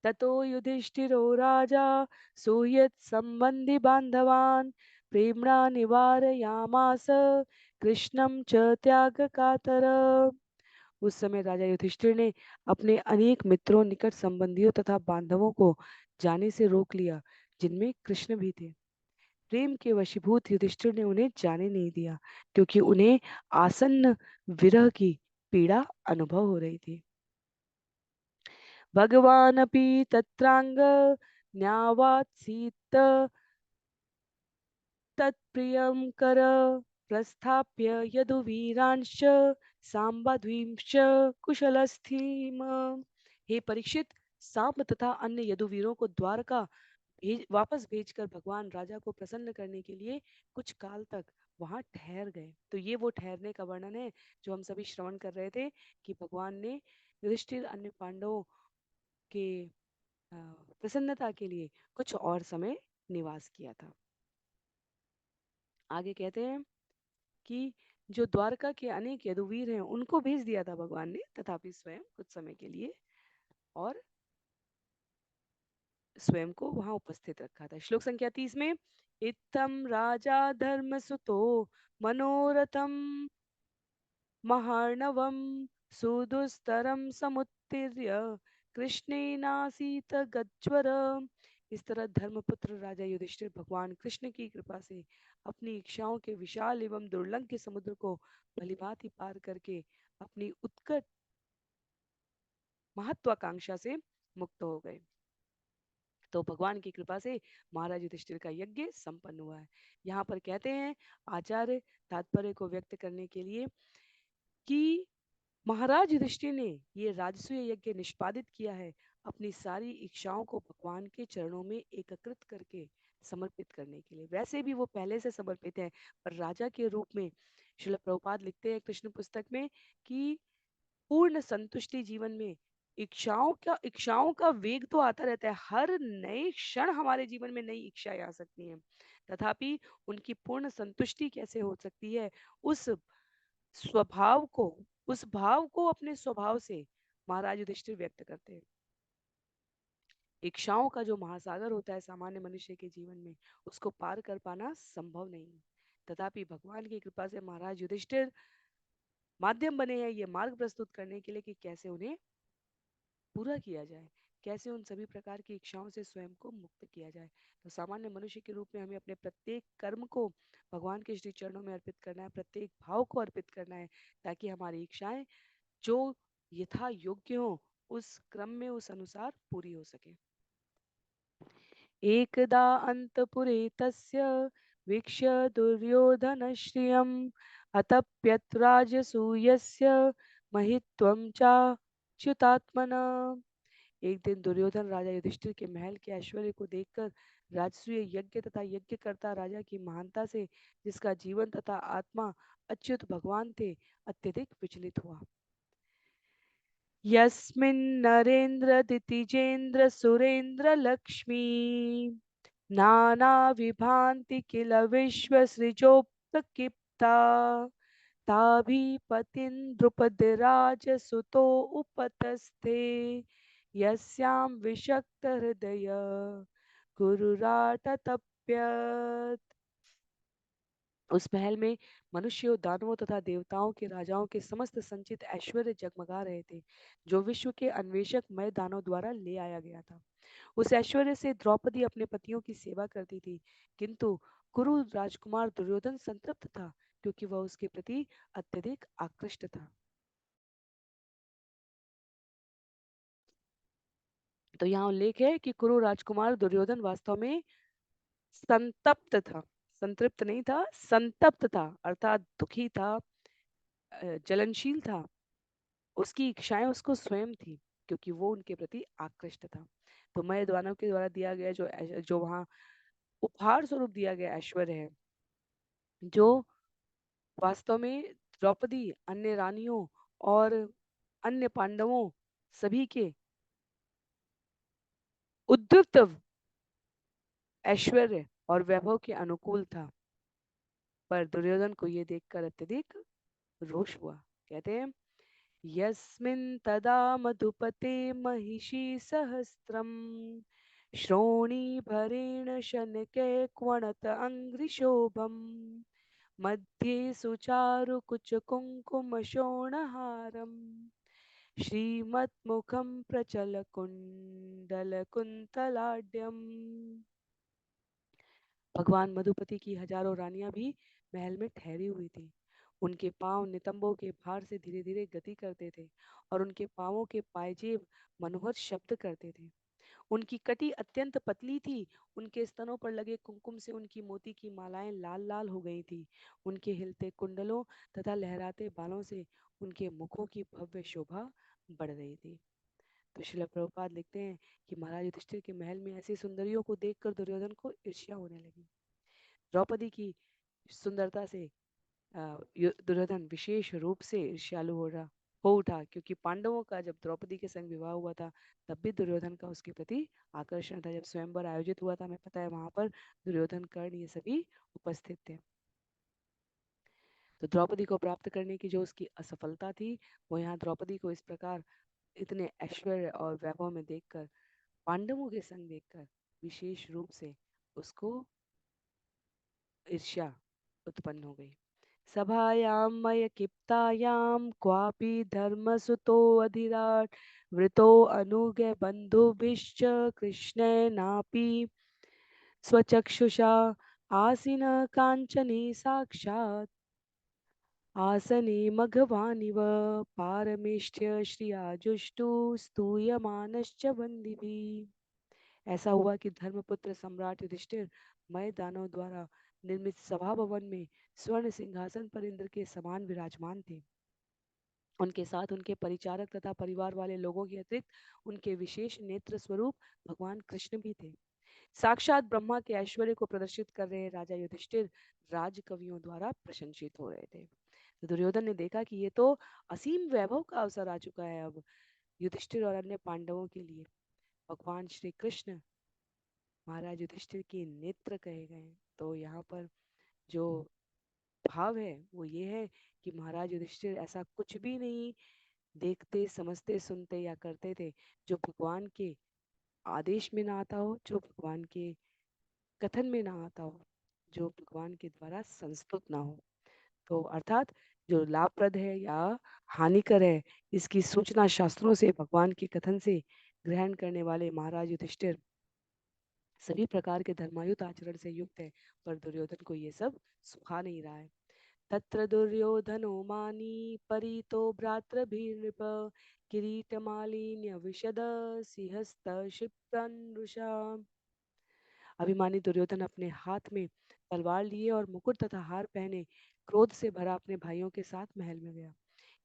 ततो युधिष्ठिरो राजा सूयत संबंधि बांधवान् प्रेम्णा निवारयामास कृष्णं च त्याग कातर। उस समय राजा युधिष्ठिर ने अपने अनेक मित्रों, निकट संबंधियों तथा बांधवों को जाने से रोक लिया, जिनमें कृष्ण भी थे। प्रेम के वशीभूत युधिष्ठिर ने उन्हें जाने नहीं दिया, क्योंकि उन्हें आसन्न विरह की पीड़ा अनुभव हो रही थी। भगवानपि तत्रांग न्यावात्सीत तत्प्रियं कर प्रस्थाप्य यदुवीरांश्च सांबाद्वींश्च कुशलस्थीम। हे परीक्षित, सांब तथा अन्य यदुवीरों को द्वारका वापस भेजकर भगवान राजा को प्रसन्न करने के लिए कुछ काल तक वहां ठहर गए। तो ये वो ठहरने का वर्णन है जो हम सभी श्रवण कर रहे थे कि भगवान ने युधिष्ठिर अन्य पांडवों के अ, प्रसन्नता के लिए कुछ और समय निवास किया था। आगे कहते हैं कि जो द्वारका के अनेक यदुवीर हैं उनको भेज दिया था भगवान ने, तथापि स्वयं कुछ समय के लिए और स्वयं को वहां उपस्थित रखा था। श्लोक संख्या 30 में, इत्थम राजा धर्मसुतो मनोरथम महार्णवम सुदुस्तरम समुत्तीर्य कृष्णेनासीत गज्वर। इस तरह धर्मपुत्र राजा युधिष्ठिर भगवान कृष्ण की कृपा से अपनी इच्छाओं के विशाल एवं दुर्लंघ समुद्र को भलीभांति पार करके अपनी उत्कट महत्वाकांक्षा से मुक्त हो गए। तो भगवान की कृपा से महाराज युधिष्ठिर का यज्ञ संपन्न हुआ है। यहाँ पर कहते हैं आचार्य तात्पर्य को व्यक्त करने के लिए कि महाराज युधिष्ठिर ने ये राजसूय यज्ञ निष्पादित किया है अपनी सारी इच्छाओं को भगवान के चरणों में एकत्रित करके समर्पित करने के लिए। वैसे भी वो पहले से समर्पित है, पर राजा के रूप में श्रील प्रभुपाद लिखते हैं कृष्ण पुस्तक में कि पूर्ण संतुष्टि जीवन में इच्छाओं का वेग तो आता रहता है, हर नए क्षण हमारे जीवन में नई इच्छाएं आ सकती हैं, तथापि उनकी पूर्ण संतुष्टि कैसे हो सकती है, उस स्वभाव को उस भाव को अपने स्वभाव से महाराज युधिष्ठिर व्यक्त करते हैं। इच्छाओं का जो महासागर होता है सामान्य मनुष्य के जीवन में, उसको पार कर पाना संभव नहीं है, तथापि भगवान की कृपा से महाराज युधिष्ठिर माध्यम बने हैं ये मार्ग प्रस्तुत करने के लिए कि कैसे उन्हें पूरा किया जाए, कैसे उन सभी प्रकार की इच्छाओं से स्वयं को मुक्त किया जाए। तो सामान्य मनुष्य के रूप में हमें अपने प्रत्येक कर्म को भगवान के श्री चरणों में अर्पित करना है, प्रत्येक भाव को अर्पित करना है, ताकि हमारी इच्छाएं जो यथा योग्य हो उस क्रम में उस अनुसार पूरी हो सके। एकदा अंतपुरे तस्य वीक्ष्य दुर्योधन श्रियम् अतप्यत् राजसूयस्य महित्वं चाच्युतात्मना। एक दिन दुर्योधन राजा युधिष्ठिर के महल के ऐश्वर्य को देखकर राजसूय यज्ञ तथा यज्ञकर्ता राजा की महानता से, जिसका जीवन तथा आत्मा अच्युत भगवान थे, अत्यधिक विचलित हुआ। यस्मिन् नरेन्द्र दितिजेन्द्र सुरेन्द्र लक्ष्मी नाना विभान्ति किल विश्वसृजोपकीर्ता ताभिपतिं द्रुपदराजसुतो उपतस्थे यस्यां विषक्तहृदय गुरुराटतप्यत्। उस महल में मनुष्यों दानवों तथा देवताओं के राजाओं के समस्त संचित ऐश्वर्य जगमगा रहे थे, जो विश्व के अन्वेषक मय दानव द्वारा ले आया गया था। उस ऐश्वर्य से द्रौपदी अपने पतियों की सेवा करती थी, किंतु कुरु राजकुमार दुर्योधन संतृप्त था, क्योंकि वह उसके प्रति अत्यधिक आकृष्ट था। तो यहाँ उल्लेख है कि कुरु राजकुमार दुर्योधन वास्तव में संतप्त था, संतृप्त नहीं था, संतप्त था, अर्थात दुखी था, जलनशील था। उसकी इच्छाएं उसको स्वयं थी, क्योंकि वो उनके प्रति आकृष्ट था। तो मय दानव के द्वारा दिया गया जो वहाँ उपहार स्वरूप दिया गया ऐश्वर्य है, जो वास्तव में द्रौपदी, अन्य रानियों और अन्य पांडवों सभी के उद्युक्त ऐश्वर्य और वैभव के अनुकूल था, पर दुर्योधन को ये देखकर अत्यधिक रोष हुआ। कहते हैं यस्मिन् तदा मधुपते महिषी सहस्त्रम श्रोणीभरेण शनकैक्वणत अङ्घ्रिशोभम् मध्ये सुचारुकुचकुङ्कुमशोणहारम् श्रीमद्मुखं प्रचलकुण्डलकुन्तलाढ्यम्। भगवान मधुपति की हजारों रानियां भी महल में ठहरी हुई थी। उनके पांव नितंबों के भार से धीरे धीरे गति करते थे और उनके पांवों के पायजेब मनोहर शब्द करते थे। उनकी कटी अत्यंत पतली थी, उनके स्तनों पर लगे कुमकुम से उनकी मोती की मालाएं लाल लाल हो गई थी। उनके हिलते कुंडलों तथा लहराते बालों से उनके मुखों की भव्य शोभा बढ़ रही थी। तो श्रील प्रभुपाद लिखते हैं कि महाराज युधिष्ठिर के महल में ऐसी सुंदरियों को देखकर दुर्योधन को ईर्ष्या होने लगी। द्रौपदी की सुंदरता से दुर्योधन विशेष रूप से ईर्ष्यालु हो उठा, क्योंकि पांडवों का जब द्रौपदी के संग विवाह हुआ था तब भी दुर्योधन का उसके प्रति आकर्षण था। जब स्वयंवर आयोजित हुआ था, हमें पता है, वहां पर दुर्योधन, कर्ण, ये सभी उपस्थित थे। तो द्रौपदी को प्राप्त करने की जो उसकी असफलता थी, वो यहाँ द्रौपदी को इस प्रकार इतने ऐश्वर्य और वैभव में देखकर, पांडवों के संग देखकर विशेष रूप से उसको ईर्ष्या उत्पन्न हो गई। सभायां मयकीप्तायां क्वापि धर्मसुतोऽधिराट् वृतो अनुगे बन्धुभिश्च कृष्णेनापि स्वचक्षुषा आसीन काञ्चने साक्षात् आसने मघवानिव पारमेष्ठ्य श्रियाजुष्टु स्तूयमानश्च बन्दिभिः। ऐसा हुआ कि धर्मपुत्र सम्राट युधिष्ठिर मय दानव द्वारा निर्मित सभा भवन में स्वर्ण सिंहासन पर इंद्र के समान विराजमान थे। उनके साथ उनके परिचारक तथा परिवार वाले लोगों के अतिरिक्त उनके विशेष नेत्र स्वरूप भगवान कृष्ण भी थे। साक्षात ब्रह्मा के ऐश्वर्य को प्रदर्शित कर रहे राजा युधिष्ठिर राजकवियों द्वारा प्रशंसित हो रहे थे। तो दुर्योधन ने देखा कि ये तो असीम वैभव का अवसर आ चुका है अब युधिष्ठिर और अन्य पांडवों के लिए। भगवान श्री कृष्ण महाराज युधिष्ठिर के नेत्र कहे गए। तो यहाँ पर जो भाव है वो ये है कि महाराज युधिष्ठिर ऐसा कुछ भी नहीं देखते, समझते, सुनते या करते थे जो भगवान के आदेश में ना आता हो, जो भगवान के कथन में ना आता हो, जो भगवान के द्वारा संस्तुत ना हो। तो अर्थात जो लाभप्रद है या हानिकर है, इसकी सूचना शास्त्रों से, भगवान के कथन से ग्रहण करने वाले महाराज युधिष्ठिर सभी प्रकार के धर्मायुत आचरण से युक्त है। पर दुर्योधन को ये सब सुखा नहीं रहा है। तत्र दुर्योधनो मानी परितो भ्रातृभिर्नृप किरीटमालिन्य विशद सिंहस्त क्षिप्रनृषा। अभिमानी दुर्योधन अपने हाथ में तलवार लिए और मुकुट तथा हार पहने क्रोध से भरा अपने भाइयों के साथ महल में गया।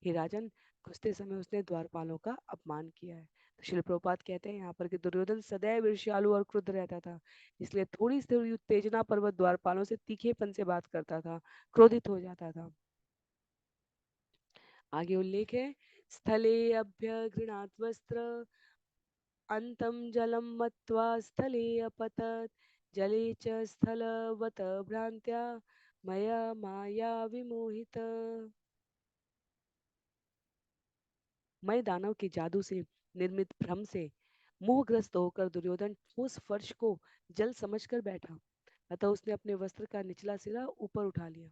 हे राजन, घुसते समय उसने द्वारपालों का अपमान किया है। तो श्रील प्रभुपाद कहते हैं यहाँ पर कि दुर्योधन सदैव ईर्ष्यालु और क्रुद्ध रहता था, इसलिए थोड़ी सी उत्तेजना पर वह द्वारपालों से तीखेपन से बात करता था, क्रोधित हो जाता था। आगे उल्लेख है, स्थले अभ्यगृणात् वस्त्र अन्तं जलं मत्वा स्थले अपतत् जले च स्थलवत् भ्रान्त्या मया माया विमोहित। मैं दानव के जादू से निर्मित भ्रम से मोहग्रस्त होकर दुर्योधन ठोस फर्श को जल समझकर बैठा, अतः उसने अपने वस्त्र का निचला सिरा ऊपर उठा लिया।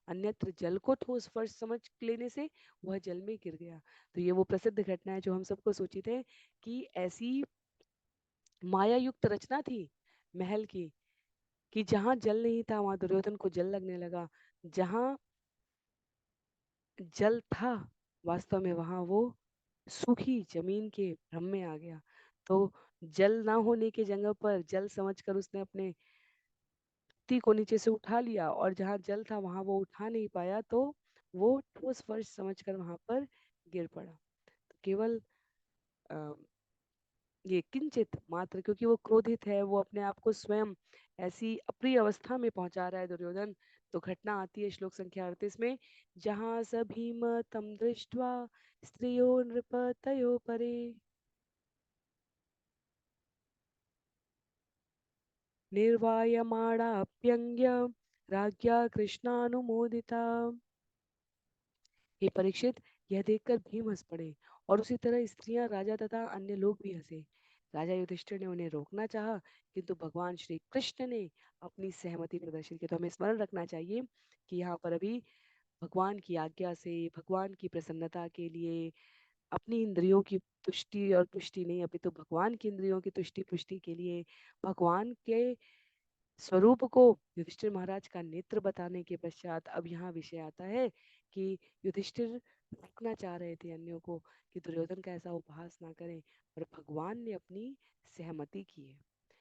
अन्यत्र जल को ठोस फर्श समझ लेने से वह जल में गिर गया। तो ये वो प्रसिद्ध घटना है जो हम सबको सूचित है कि ऐसी माया युक्त रचना थी महल की कि जहां जल नहीं था वहां दुर्योधन को जल लगने लगा, जहां जल था वास्तव में वहां वो सूखी जमीन के भ्रम में आ गया। तो जल ना होने की जगह पर जल समझकर उसने अपने पत्ती को नीचे से उठा लिया, और जहां जल था वहां वो उठा नहीं पाया, तो वो ठोस फर्श समझकर वहां पर गिर पड़ा। तो केवल अ, ये किंचित मात्र, क्योंकि वो क्रोधित है, वो अपने आप को स्वयं ऐसी अप्रिय अवस्था में पहुंचा रहा है दुर्योधन। तो घटना आती है श्लोक संख्या 38 में, जहां स भीम तम दृष्ट्वा स्त्रियो नृपतयो परे निर्वायमाणाप्यंग्य राज्ञा कृष्णानुमोदिता। हे परीक्षित, यह देखकर भीम हंस पड़े और उसी तरह स्त्रियां, राजा तथा अन्य लोग भी हंसे। राजा युधिष्ठिर ने उन्हें रोकना चाहा, किंतु भगवान श्री कृष्ण ने अपनी सहमति प्रदर्शित की। तो हमें स्मरण रखना चाहिए कि यहाँ पर अभी भगवान की आज्ञा से, भगवान की प्रसन्नता के लिए, अपनी इंद्रियों की तुष्टि और पुष्टि नहीं, अभी तो भगवान की इंद्रियों की तुष्टि पुष्टि के लिए, भगवान के स्वरूप को युधिष्ठिर महाराज का नेत्र बताने के पश्चात अब यहाँ विषय आता है कि युधिष्ठिर रोकना चाह रहे थे अन्यों को कि दुर्योधन का ऐसा उपहास ना करें, पर भगवान ने अपनी सहमति की है।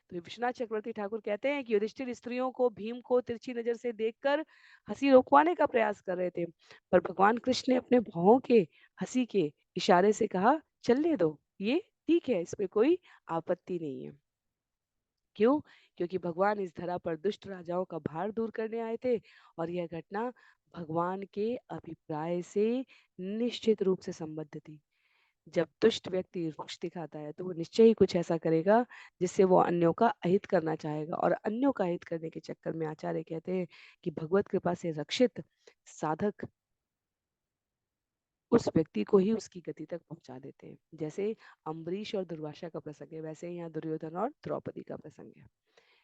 तो विश्वनाथ चक्रवर्ती ठाकुर कहते हैं कि युधिष्ठिर स्त्रियों को, भीम को तिरछी नजर से देखकर हंसी रोकवाने का प्रयास कर रहे थे, पर भगवान कृष्ण ने अपने भावों के हंसी के इशारे से कहा, चलने दो, ये ठीक है, इसमें कोई आपत्ति नहीं है। क्यों? क्योंकि भगवान इस धरा पर दुष्ट राजाओं का भार दूर करने आए थे और यह घटना भगवान के अभिप्राय से निश्चित रूप से संबद्ध थी। जब दुष्ट व्यक्ति रुख दिखाता है तो वो निश्चय ही कुछ ऐसा करेगा जिससे वो अन्यों का अहित करना चाहेगा, और अन्यों का अहित करने के चक्कर में आचार्य कहते हैं कि भगवत कृपा से रक्षित साधक उस व्यक्ति को ही उसकी गति तक पहुंचा देते हैं। जैसे अम्बरीश और दुर्वासा का प्रसंग है, वैसे ही यहाँ दुर्योधन और द्रौपदी का प्रसंग है।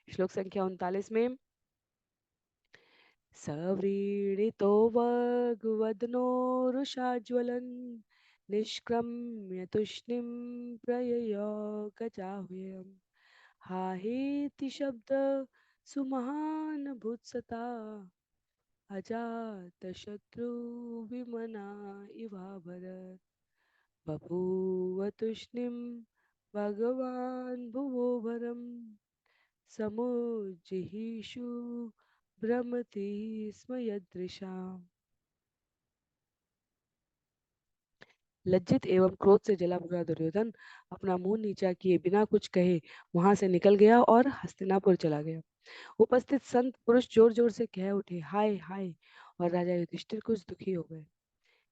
श्लोक संख्या 39 में सव्रीडितो वग्वदनो रुषाज्वलन् निष्क्रम्य तूष्णीं प्रययो गजाह्वयम् हाहेति शब्द सुमहान भूत्सता अजातशत्रु विमना इवाभरत् बभूव तूष्णीं भगवान् भुवो भरम् समुज्जिहीषु भ्रमति स्म यदृशा। लज्जित एवं क्रोध से जला हुआ दुर्योधन अपना मुंह नीचा किए बिना कुछ कहे वहां से निकल गया और हस्तिनापुर चला गया। उपस्थित संत पुरुष जोर जोर से कह उठे, हाय हाय, और राजा युधिष्ठिर कुछ दुखी हो गए।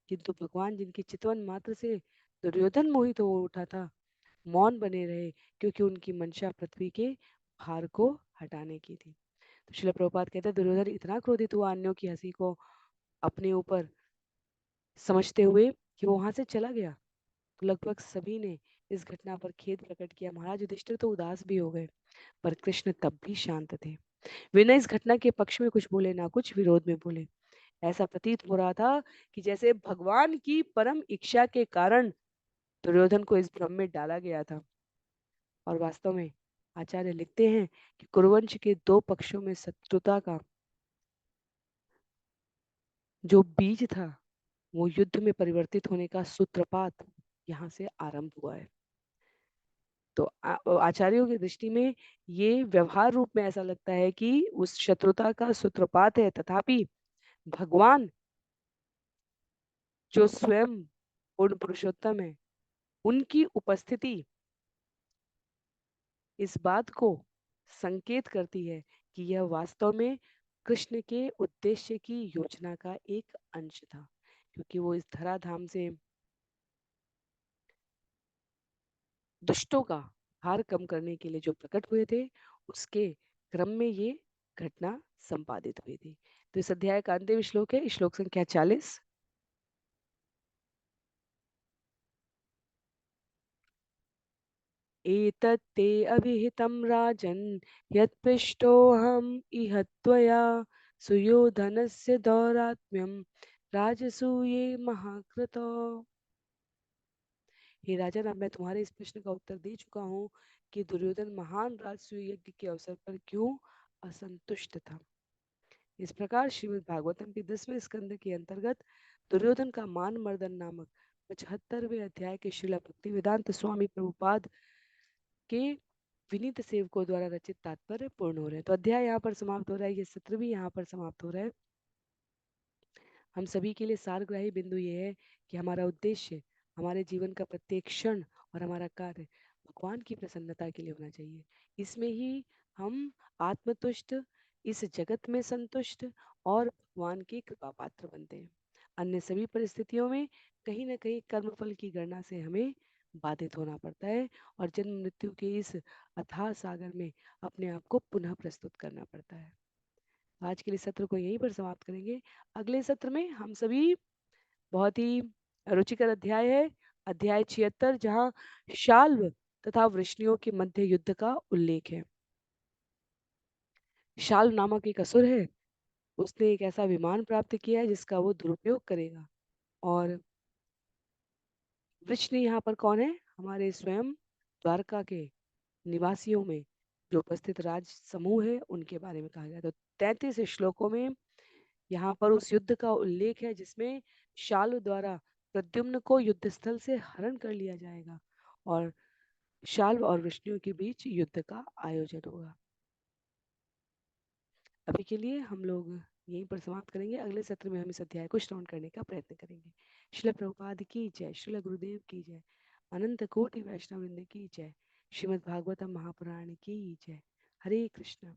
किंतु भगवान, जिनकी चितवन मात्र से दुर्योधन मोहित हो उठा था, मौन बने रहे, क्योंकि उनकी मंशा पृथ्वी के भार को हटाने की थी। तो श्रील प्रभुपाद कहते हैं, दुर्योधन इतना क्रोधित हुआ अन्यों की हंसी को अपने ऊपर समझते हुए कि वो वहां से चला गया। तो लगभग सभी ने इस घटना पर खेद प्रकट किया। महाराज युधिष्ठिर तो उदास भी हो गए, पर कृष्ण तब भी शांत थे। वे न इस घटना के पक्ष में कुछ बोले, ना कुछ विरोध में बोले। ऐसा प्रतीत हो रहा था कि जैसे भगवान की परम इच्छा के कारण दुर्योधन को इस भ्रम में डाला गया था। और वास्तव में आचार्य लिखते हैं कि कुरुवंश के दो पक्षों में शत्रुता का जो बीज था, वो युद्ध में परिवर्तित होने का सूत्रपात यहाँ से आरंभ हुआ है। तो आचार्यों की दृष्टि में ये व्यवहार रूप में ऐसा लगता है कि उस शत्रुता का सूत्रपात है, तथापि भगवान जो स्वयं पूर्ण पुरुषोत्तम है, उनकी उपस्थिति इस बात को संकेत करती है कि यह वास्तव में कृष्ण के उद्देश्य की योजना का एक अंश था, क्योंकि वो इस धराधाम से दुष्टों का हार कम करने के लिए जो प्रकट हुए थे, उसके क्रम में ये घटना संपादित हुई थी। तो इस अध्याय का अंतिम श्लोक है, श्लोक संख्या 40। एतत्ते अभिहितं राजन् यत्पृष्टोऽहम् इह त्वया सुयोधनस्य दौरात्म्यं राजसूये महाकृतो। हे राजन, अब मैं तुम्हारे इस प्रश्न का उत्तर दे चुका हूँ कि दुर्योधन महान राजसूय यज्ञ के अवसर पर क्यों असंतुष्ट था। इस प्रकार श्रीमद् भागवतम के 10वें स्कंद के अंतर्गत दुर्योधन का मान मर्दन नामक 75वें अध्याय के श्रील भक्ति वेदांत स्वामी प्रभुपाद के विनीत सेवकों द्वारा रचित तात्पर्य पूर्ण हो रहे हैं। तो अध्याय यहाँ पर समाप्त हो रहा है, ये सत्र भी यहाँ पर समाप्त हो रहा है। हम सभी के लिए सारग्राही बिंदु ये है कि हमारा उद्देश्य, हमारे जीवन का प्रत्येक क्षण और हमारा कार्य भगवान की प्रसन्नता के लिए होना चाहिए। इसमें ही हम आत्मतुष्ट, इस जगत में संतुष्ट और भगवान की कृपा पात्र बनते हैं। अन्य सभी परिस्थितियों में कहीं ना कहीं कर्मफल की गणना से हमें बाधित होना पड़ता है और जन्म मृत्यु के इस अथाह सागर में अपने आप को पुनः प्रस्तुत करना पड़ता है। आज के लिए सत्र को यहीं पर समाप्त करेंगे। अगले सत्र में हम सभी, बहुत ही रुचिकर अध्याय है, अध्याय 76, जहाँ शाल्व तथा वृष्णियों के मध्य युद्ध का उल्लेख है। शाल्व नामक एक असुर है, उसने एक ऐसा विमान प्राप्त किया है जिसका वो दुरुपयोग करेगा। और वृष्णि यहाँ पर कौन है? हमारे स्वयं द्वारका के निवासियों में जो उपस्थित राज समूह है, उनके बारे में कहा गया। तो 33 श्लोकों में यहाँ पर उस युद्ध का उल्लेख है जिसमें शाल्व द्वारा प्रद्युम्न को युद्ध स्थल से हरण कर लिया जाएगा और शाल्व और विष्णु के बीच युद्ध का आयोजन होगा। अभी के लिए हम लोग यहीं पर समाप्त करेंगे। अगले सत्र में हम इस अध्याय को श्रवण करने का प्रयत्न करेंगे। श्रील प्रभुपाद की जय, श्रील गुरुदेव की जय। अनंत कोटि वैष्णव वृंद की जय। श्रीमद् भागवतम महापुराण की जय। हरे कृष्ण।